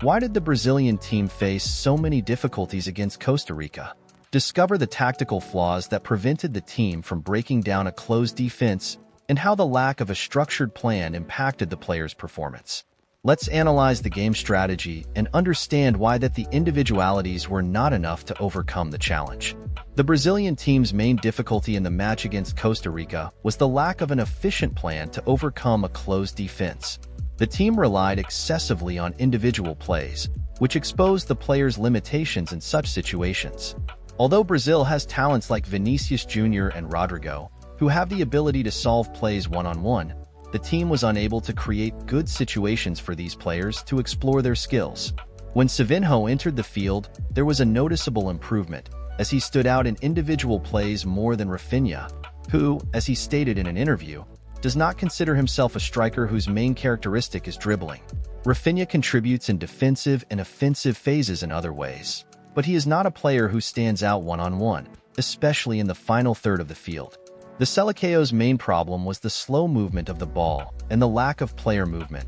Why did the Brazilian team face so many difficulties against Costa Rica? Discover the tactical flaws that prevented the team from breaking down a closed defense and how the lack of a structured plan impacted the players' performance. Let's analyze the game strategy and understand why that the individualities were not enough to overcome the challenge. The Brazilian team's main difficulty in the match against Costa Rica was the lack of an efficient plan to overcome a closed defense. The team relied excessively on individual plays, which exposed the players' limitations in such situations. Although Brazil has talents like Vinícius Júnior and Rodrygo, who have the ability to solve plays one-on-one, the team was unable to create good situations for these players to explore their skills. When Savinho entered the field, there was a noticeable improvement, as he stood out in individual plays more than Rafinha, who, as he stated in an interview, does not consider himself a striker whose main characteristic is dribbling. Rafinha contributes in defensive and offensive phases in other ways, but he is not a player who stands out one-on-one, especially in the final third of the field. The Seleção's main problem was the slow movement of the ball and the lack of player movement.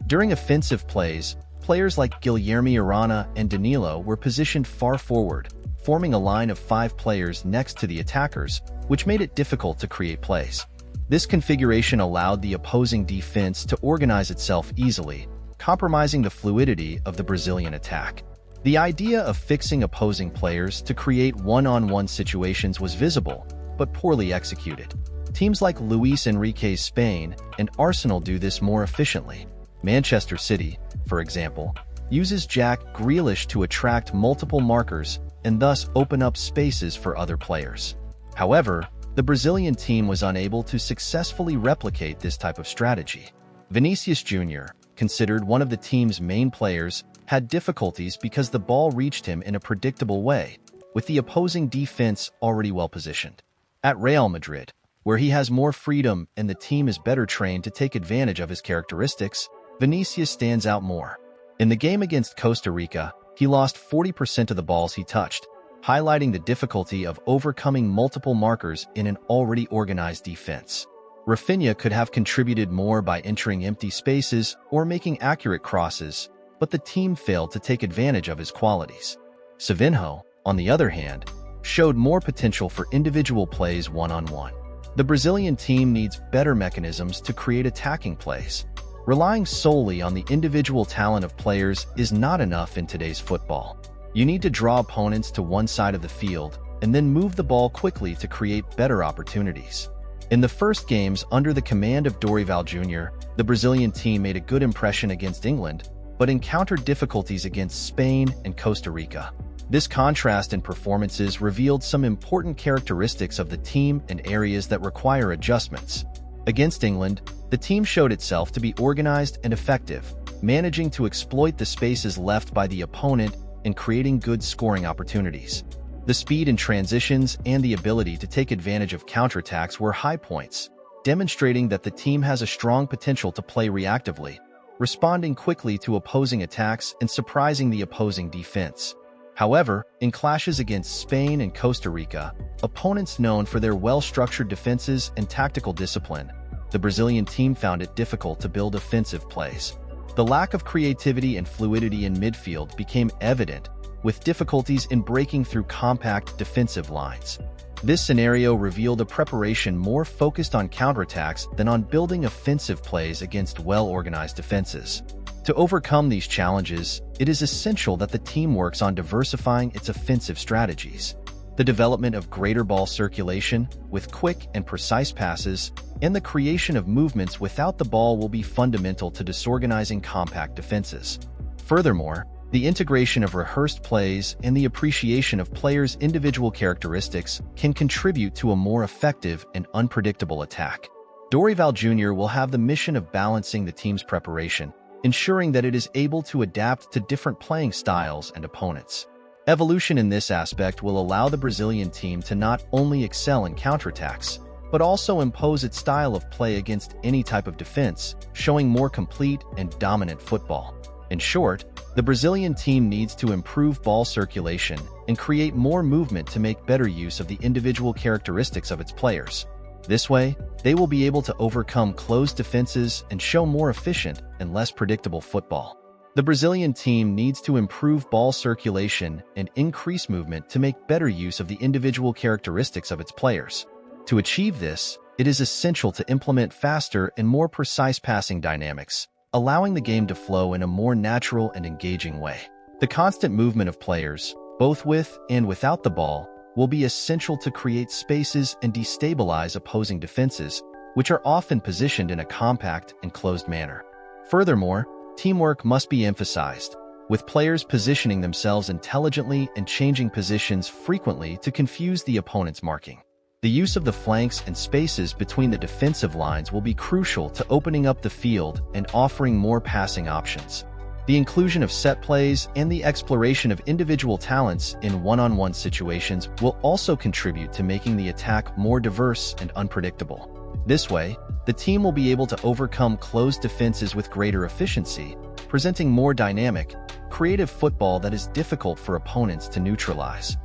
During offensive plays, players like Guilherme Arana and Danilo were positioned far forward, forming a line of 5 players next to the attackers, which made it difficult to create plays. This configuration allowed the opposing defense to organize itself easily, compromising the fluidity of the Brazilian attack. The idea of fixing opposing players to create one-on-one situations was visible, but poorly executed. Teams like Luis Enrique's Spain and Arsenal do this more efficiently. Manchester City, for example, uses Jack Grealish to attract multiple markers and thus open up spaces for other players. However, the Brazilian team was unable to successfully replicate this type of strategy. Vinícius Júnior, considered one of the team's main players, had difficulties because the ball reached him in a predictable way, with the opposing defense already well positioned. At Real Madrid, where he has more freedom and the team is better trained to take advantage of his characteristics, Vinícius stands out more. In the game against Costa Rica, he lost 40% of the balls he touched, highlighting the difficulty of overcoming multiple markers in an already organized defense. Rafinha could have contributed more by entering empty spaces or making accurate crosses, but the team failed to take advantage of his qualities. Savinho, on the other hand, showed more potential for individual plays one-on-one. The Brazilian team needs better mechanisms to create attacking plays. Relying solely on the individual talent of players is not enough in today's football. You need to draw opponents to one side of the field and then move the ball quickly to create better opportunities. In the first games under the command of Dorival Jr., the Brazilian team made a good impression against England, but encountered difficulties against Spain and Costa Rica. This contrast in performances revealed some important characteristics of the team and areas that require adjustments. Against England, the team showed itself to be organized and effective, managing to exploit the spaces left by the opponent and creating good scoring opportunities. The speed in transitions and the ability to take advantage of counterattacks were high points, demonstrating that the team has a strong potential to play reactively, responding quickly to opposing attacks and surprising the opposing defense. However, in clashes against Spain and Costa Rica, opponents known for their well-structured defenses and tactical discipline, the Brazilian team found it difficult to build offensive plays. The lack of creativity and fluidity in midfield became evident, with difficulties in breaking through compact defensive lines. This scenario revealed a preparation more focused on counterattacks than on building offensive plays against well-organized defenses. To overcome these challenges, it is essential that the team works on diversifying its offensive strategies. The development of greater ball circulation, with quick and precise passes, and the creation of movements without the ball will be fundamental to disorganizing compact defenses. Furthermore, the integration of rehearsed plays and the appreciation of players' individual characteristics can contribute to a more effective and unpredictable attack. Dorival Jr. will have the mission of balancing the team's preparation, ensuring that it is able to adapt to different playing styles and opponents. Evolution in this aspect will allow the Brazilian team to not only excel in counterattacks, but also impose its style of play against any type of defense, showing more complete and dominant football. In short, the Brazilian team needs to improve ball circulation and create more movement to make better use of the individual characteristics of its players. This way, they will be able to overcome closed defenses and show more efficient and less predictable football. The Brazilian team needs to improve ball circulation and increase movement to make better use of the individual characteristics of its players. To achieve this, it is essential to implement faster and more precise passing dynamics, allowing the game to flow in a more natural and engaging way. The constant movement of players, both with and without the ball, will be essential to create spaces and destabilize opposing defenses, which are often positioned in a compact and closed manner. Furthermore, teamwork must be emphasized, with players positioning themselves intelligently and changing positions frequently to confuse the opponent's marking. The use of the flanks and spaces between the defensive lines will be crucial to opening up the field and offering more passing options. The inclusion of set plays and the exploration of individual talents in one-on-one situations will also contribute to making the attack more diverse and unpredictable. This way, the team will be able to overcome closed defenses with greater efficiency, presenting more dynamic, creative football that is difficult for opponents to neutralize.